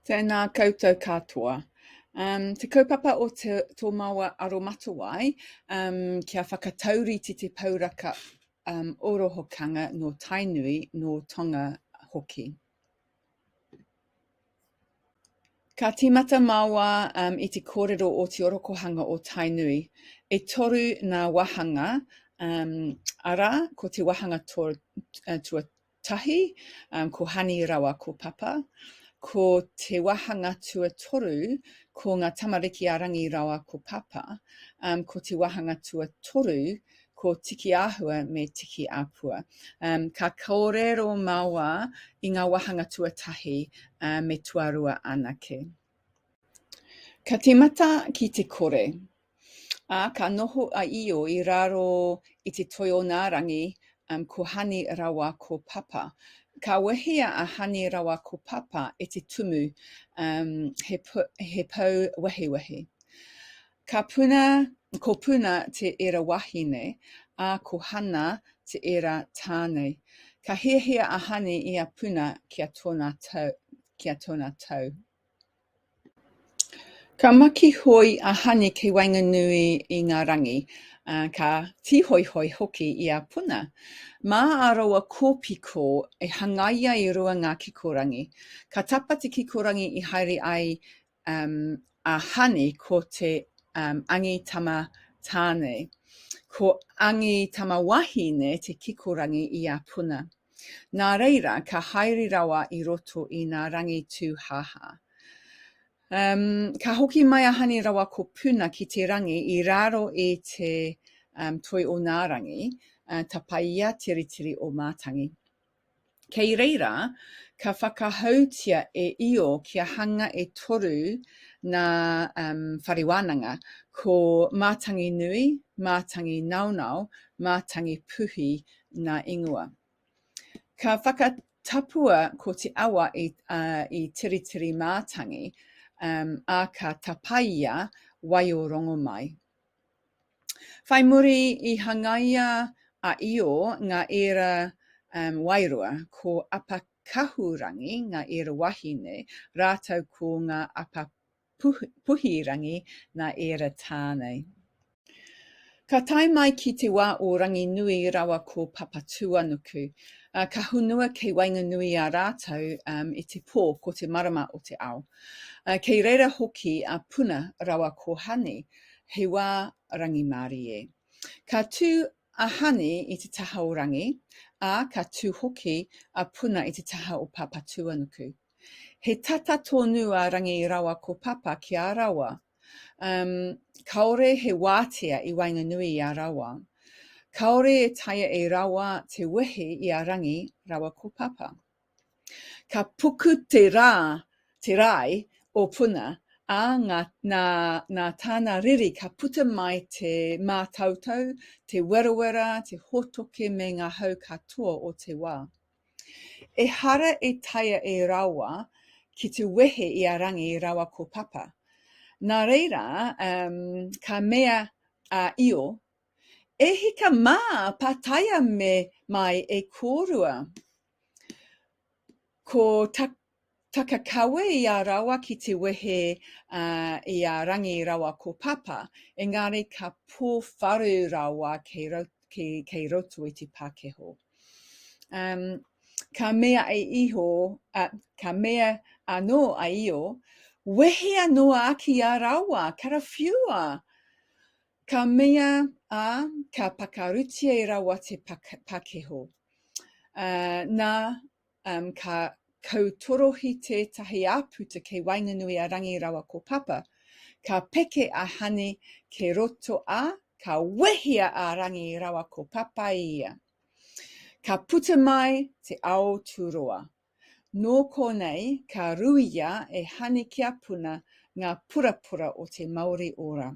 Tēnā koutou katoa. Te kaupapa o tō maua Aromatawai kia whakatauriti te pauraka Orokohanga no Tainui no Tonga hoki. Ka tīmata maua I te kōrero o te Orokohanga o Tainui. E toru ngā wahanga, ara ko te wahanga tuatahi, ko hani rawa ko papa. Ko te wahanga tuatoru, ko ngā tamariki arangi rawa ko papa. Ko te wahanga tuatoru, ko tiki āhua me tiki āpua. Ka kōrero maua I ngā wahanga tuatahi me tuarua anake. Ka tīmata ki te kore. Ka noho a io I raro I te toi o ngā rangi ko hani rawa ko papa. Ka wehea a hani rawa ko papa E te tumu he pau wehe. Ko puna te era wahine a ko hana te era tāne. Ka hiahia a hani I a puna kia tōna tau. Ka maki hoi a hani ke wainganui I ngā rangi. Ka tihoihoi hoki I a puna. Mā aroa kōpiko e hangaia I rua ngā kikorangi. Ka tapa te kikorangi I haere ai a hani ko te angi tama tāne. Ko angi tama wahine te kikorangi I a puna. Nā reira, ka haere rawa I roto I ngā rangi tūhaha. Ka hoki mai a hani rawa ko puna ki te rangi I raro I te toi o ngā rangi, tapaia tiritiri o mātangi. Kei reira, ka whakahautia e io kia hanga e toru ngā whariwānanga ko mātangi nui, mātangi naunau, mātangi puhi ngā ingoa. Ka whakatapua ko te awa I tiritiri mātangi, a ka tapaia waiorongo mai. Whai muri I hangaia a io ngā era wairua ko apakahurangi ngā era wahine, rātau ko ngā apapuhirangi ngā era tāne. Ka tai mai ki te wā o rangi nui rawa ko papatuanuku. Ka hunua kei wainganui a rātau I te pō ko te marama o te ao. Kei reira hoki a puna rawa ko hani, he wā rangi Māori e. Ka tū a hani I te taha o rangi, a ka tū hoki a puna I te taha o papatuanuku. He tata tōnu a rangi rawa ko papa ki a rawa. Kaore he wātea I wainganui I a rawa. Kaore e taia e rawa te wehe I a rangi rawa ko papa. Ka puku te rai o puna a ngā tāna riri ka puta mai te mātautau, te werawera, te hotoke me ngā hau katoa o te wā. E hara e taia e rawa ki te wehe I a rangi rawa ko papa. Nā reira, ka mea a io, e hika mā pātaia mai e kōrua. Ko takakawe I a rawa ki te wehe I a rangi rawa ko papa, engari ka pōwharu rawa kei roto I te Pākehō. Ka mea anō a io, wehe anō aki a rawa, karawhiua. Ka mea ka pakarutia I rawa te Pākehō. Ka kautorohi tētahi āputa kei wainganui a rangi rawa ko papa, ka peke a hani ke roto a ka wehia a rangi rawa ko papa ia. Ka puta mai te ao tūroa. Nō Kōnae ka ruia e hani kia puna ngā purapura o te Māori ora.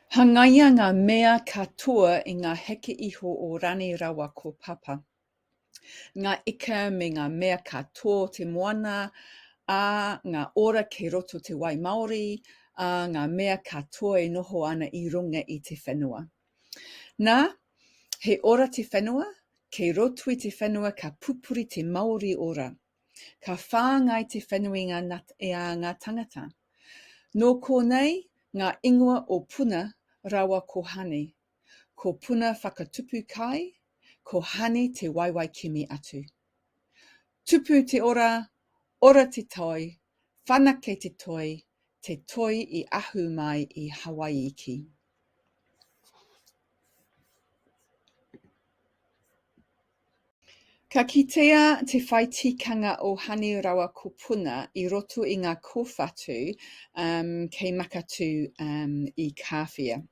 Hangaia ngā mea katoa I ngā heke iho o rani rawa ko papa. Ngā ika me ngā mea katoa te moana, a ngā ora kei roto te wai Māori, a ngā mea katoa e noho ana I runga I te whenua. Nā, he ora te whenua, Kei roto I te whenua ka pupuri te Māori ora. Ka whāngai te whenua I ngā tangata. Nō Kōnae, ngā ingoa o puna rawa ko hane. Ko puna whakatupu kai, ko hane te waiwai kimi atu. Tupu te ora te toi, whanake te toi I ahu mai I Hawaii ki. Ka kitea te whai tikanga o hane rawa ko puna I roto I ngā kōwhatu kei makatu I kāwhia.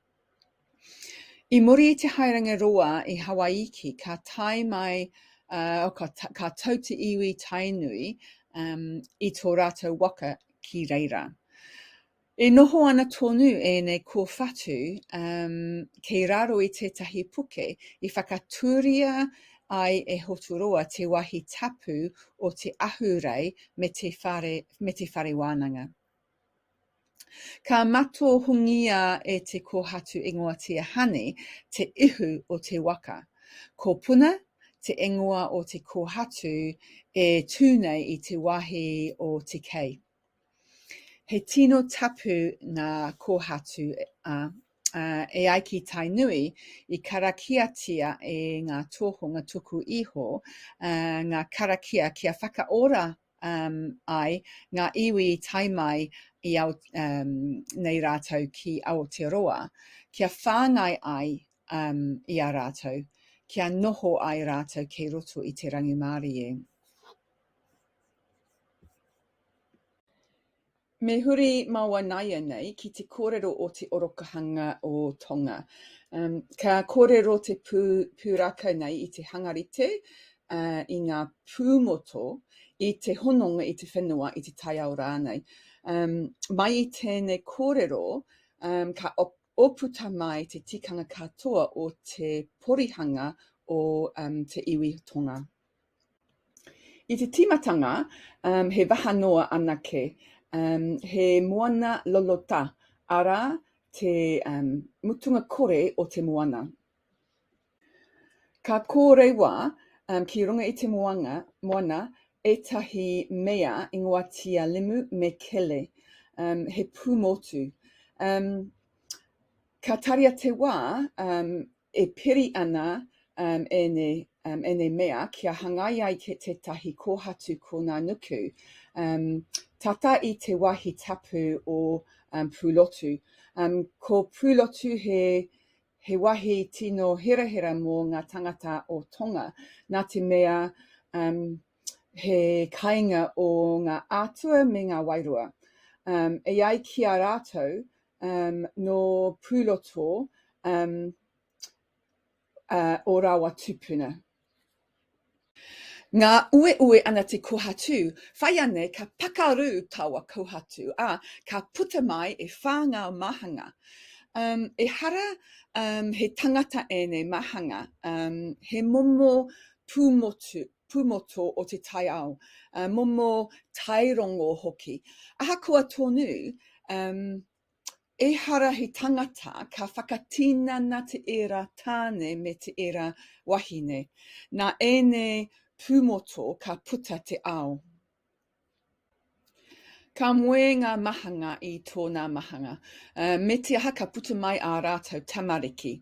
I muri I te haerenga roa I Hawaii ki, ka tai mai, ka tau te iwi Tainui I tō rātou waka ki reira. E noho ana tonu nei kōwhatu kei raro I tētahi puke I whakaturia ai e hoturoa te wahi tapu o te ahurei me te whare wānanga. Ka mato hungia e te kōhatu ingoa tia hane te ihu o te waka. Ko puna te ingoa o te kōhatu e tūnei I te wahi o te kei. He tino tapu ngā kōhatu e ai ki Tainui I karakiatia e ngā tohunga tuku iho, ngā karakia kia whakaora ai ngā iwi tai mai I au, nei rātou ki Aotearoa, kia whāngai ai I a rātou, kia noho ai rātou kei roto I te rangi Māori e. Me huri maua naia nei ki te kōrero o te Orokohanga o Tonga. Ka kōrero te pūraka nei I te hangarite, I ngā pūmoto, I te hononga I te whenua I te taiao rānei. Mai I tēnei kōrero, ka oputa mai te tikanga katoa o te porihanga o te iwi tonga. I te timatanga, he wahanoa anake. He moana lolota, ara te mutunga kore o te moana. Ka kōrewa ki runga I te moana etahi mea ingoa tia limu me kele, he pūmotu. Ka taria te wā e piri ana ene mea kia hangai ai ke tētahi kōhatu ko ngā nuku. Tata I te wahi tapu o pūlotu. Ko pūlotu he wahi tino hirahira mō ngā tangata o Tonga. Nā te mea he kainga o ngā atua me ngā wairua. E ai ki a rātou no pūloto o rawa tupuna. Ngā ue ana te kōhatu, whai ane ka pakaru tawa kōhatu, ka puta mai e whāngā mahanga. E hara he tangata ene mahanga, he momo pūmoto o te taiao, momo tairongo hoki. Ahakoa tonu, e hara he tangata ka whakatinana te era tāne me te era wahine. Nā ene pūmoto ka puta te ao. Ka moe ngā mahanga I tōna mahanga. Me te aha ka puta mai a rātou tamariki.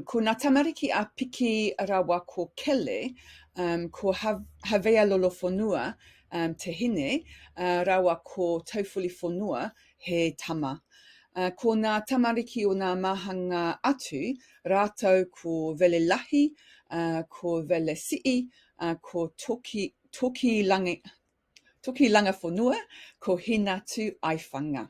Ko ngā tamariki a piki rawa ko kele, ko hawea lolo whanua te hine, rawa ko taufuli whanua he tama. Ko ngā tamariki o ngā mahanga atu, rātou ko vele lahi, ko vele si'i, ko toki langa whanua, ko hinatu aiwhanga.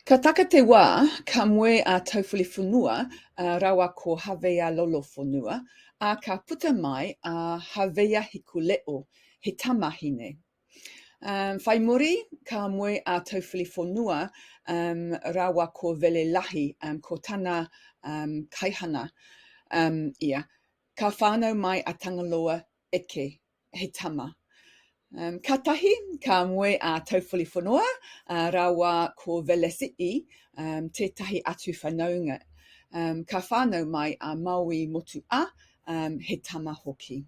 Ka taka te wā, ka moe a taufuli whanua, rawa ko hawea lolo whanua, a ka puta mai a hawea hiku leo, he tamahine. Whai muri, ka moe a taufuli whanua, rawa ko vele lahi, ko tana kaihana ia. Ka whānau mai a tangaloa eke, he tama. Ka tahi, ka moe a taufuli whanua, rawa ko vele si'i, tētahi atu whanaunga. Ka whānau mai a Maui motu a he tama hoki.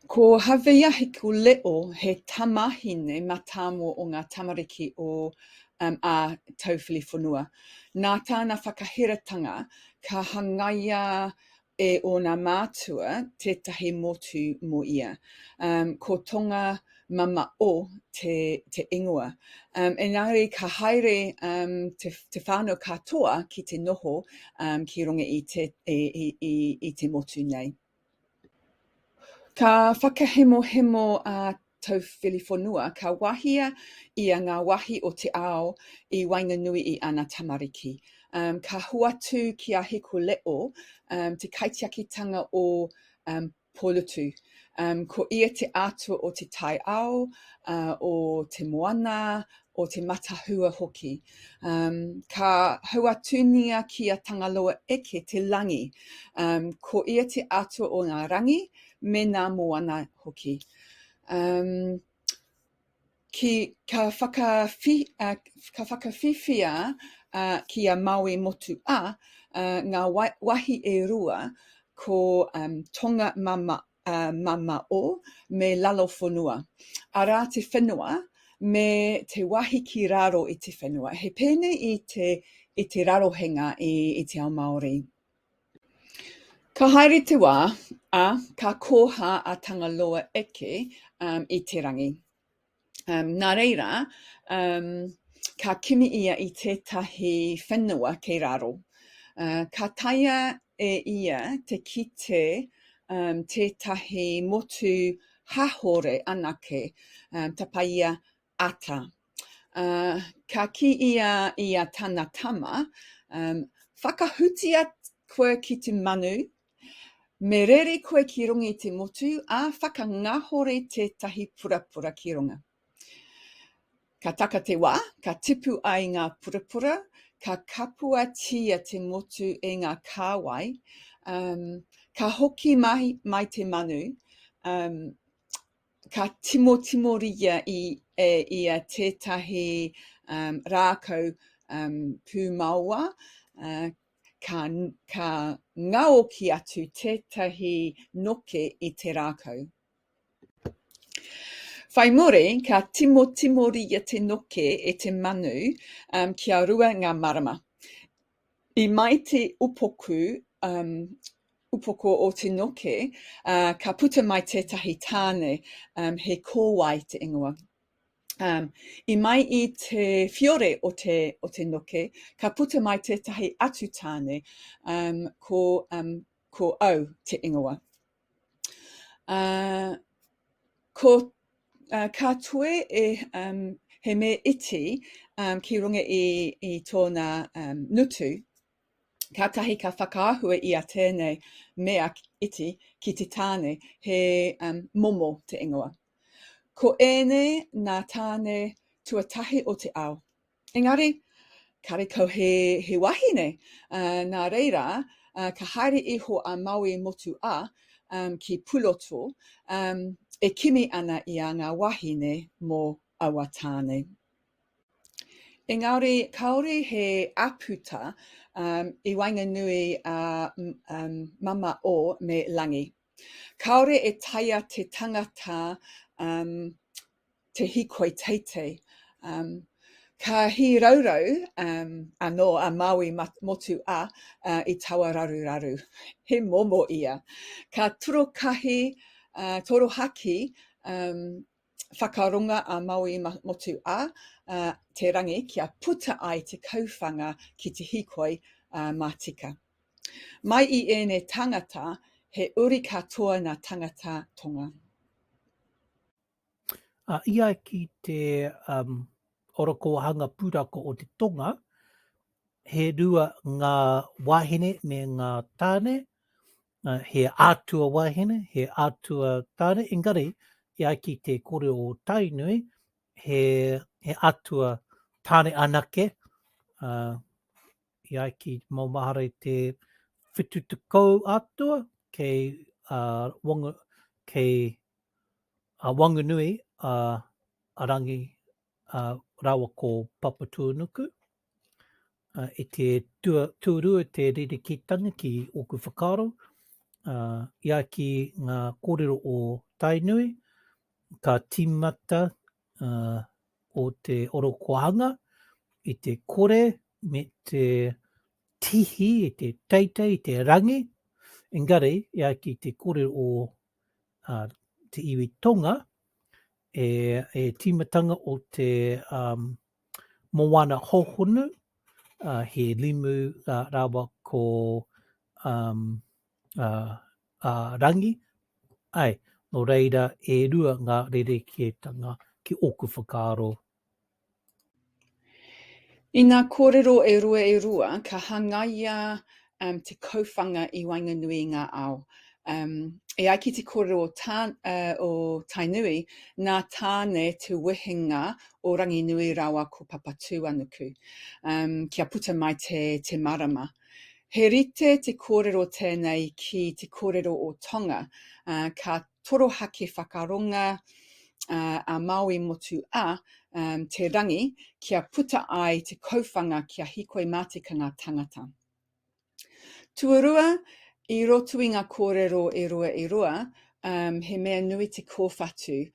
Ko Hawea he kuleo he tamahine matamo o ngā tamariki o a tauwhili whanua. Nā tāna whakahiratanga ka hangaia e o ngā mātua tētahi motu mo ia. Ko Tonga mama o te ingoa. Engari ka haere te whānau katoa ki te noho ki runga i te motu nei. Ka whakahemohemo a tauwhili whanua, ka wahia ia ngā wahi o te ao I Wainganui I ana tamariki. Ka huatu ki a heko leo te kaitiakitanga o polutu. Ko ia te atua o te tai ao, o te moana, o te matahua hoki. Ka huatunia ki a tangaloa eke te langi. Ko ia te atua o ngā rangi, me nā moana hoki. Ka whakawhiwhia ki a Maui motu ngā wahi e rua ko Tonga mama o me lalo whanua. Arā te whenua me te wahi ki raro I te whenua. He pēne I te rarohenga I te ao Māori. Ka haere te wā, ka koha a Tangaloa eke I te rangi. Nā reira, ka kimi ia I tētahi whenua kei raro. Ka taia e ia te kite tētahi motu hahore anake tapaia ata. Ka ki ia tana tama, whakahutia koe ki te manu, me rere koe ki runga I te motu, a whakangahore tētahi purapura ki runga. Ka taka te wā, ka tipu ai ngā purapura, ka kapua tia te motu e ngā kāwai, ka hoki mai te manu, ka timoria ia tētahi rākau pūmaua, ka ngaoki atu tētahi noke I te rākau. Whai more, ka timoria te noke e te manu kia rua ngā marama. I mai te upoko o te noke, ka puta mai tētahi tāne he kōwai te ingoa. I mai I te whiore o te noke, ka puta mai tētahi atu tāne ko au te ingoa. Ka toe he me iti ki runga I tōna nutu, ka tahi ka whakaahua I a tēnei mea iti ki te tāne he momo te ingoa. Ko ēne nā tāne tuatahi o te ao. Engari, karekau he wahine. Nā reira, ka haere iho a Maui motu ki Puloto, e kimi ana I a ngā wahine mō awa tāne. Engari, kaore he aputa I Wainganui mama o me langi. Kaore e taia te tangata te hikoi teite. Ka hi raurau anō a Maui motu I taua raru. He momo ia. Ka turokahi, torohaki whakarunga a Maui motu te rangi kia puta ai te kauwhanga ki te hikoi matika. Mai I ēne tangata, he uri katoa nā tangata Tonga. Ia ki te Orokohanga pūrako o te Tonga, he rua ngā wahine me ngā tāne, he ātua wahine, he ātua tāne, engari, ia ki te kore o Tainui, he ātua tāne anake, ia ki maumahara te whitutukau atua, kei Wanganui, arangi rawa ko Papatūānuku, e te tuarua te ririkitanga ki oku whakaro, ia ki ngā kōrero o Tainui, ka timata o te Orokohanga, i te kore, me te tihi, i te teitei, i te rangi. Engari, ia ki te kore o te iwi Tonga, e timatanga o te moana hohonu, he limu rawa ko rangi. Ai, no reira, e rua ngā rerekētanga ki oku whakaaro. I ngā kōrero e rua, ka hangaia te kauwhanga i Wainganui i ngā ao. E ai ki te kōrero o Tainui, nā tāne te wehenga o rangi nui rawa ko papatū anuku. Kia puta mai te marama. He rite te kōrero tēnei ki te kōrero o Tonga, ka torohake whakaronga a Maui motu te rangi kia puta ai te kauwhanga kia hikoi mātika ngā tangata. Tuarua, i roto i ngā kōrero e rua, he mea nui te kōwhatu.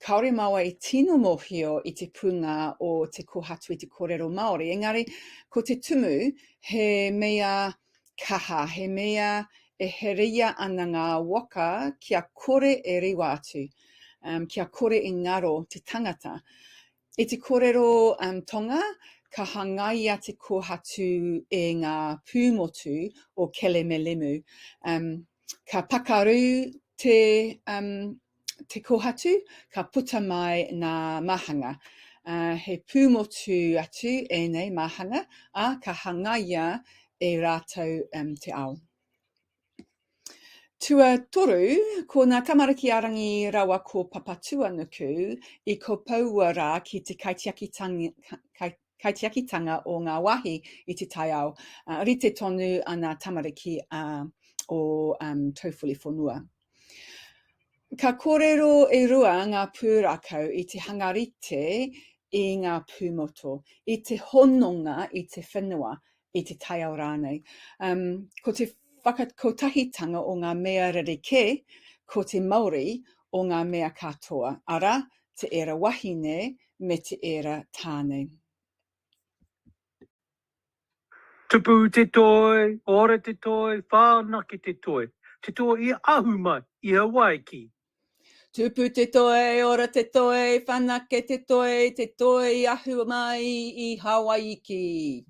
Kaore maua i tino mōhio i te punga o te kōhatu i te kōrero Māori. Engari, ko te tumu, he mea kaha, he mea e hereia ana ngā waka kia kore e rewa atu. Kia kore i ngaro te tangata. I te kōrero Tonga, ka hangaia te kōhatu e ngā pūmotu o Kelemelemu. Ka pakaru te kōhatu, ka puta mai ngā mahanga. He pūmotu atu e nei mahanga, ka hangaia e rātou te ao. Tua toru, ko ngā tamariki arangi rawa ko papatua nuku I ko paua rā ki te kaitiakitanga o ngā wahi I te tai ao. Rite tonu ana tamariki o taufuli whanua. Ka kōrero e rua ngā pūrakau I te hangarite I ngā pūmoto, I te hononga I te whenua I te tai ao rānei. Ko te whakakotahitanga o ngā mea rerekē, ko te Māori o ngā mea katoa, ara te era wahine me te era tāne. Tupu te toi, ora te toi, whānaki te toi. Te toi I ahu mai, I Hawaii. Tupu te toi, ora te toi, whanake te toi I ahu mai I Hawaii ki.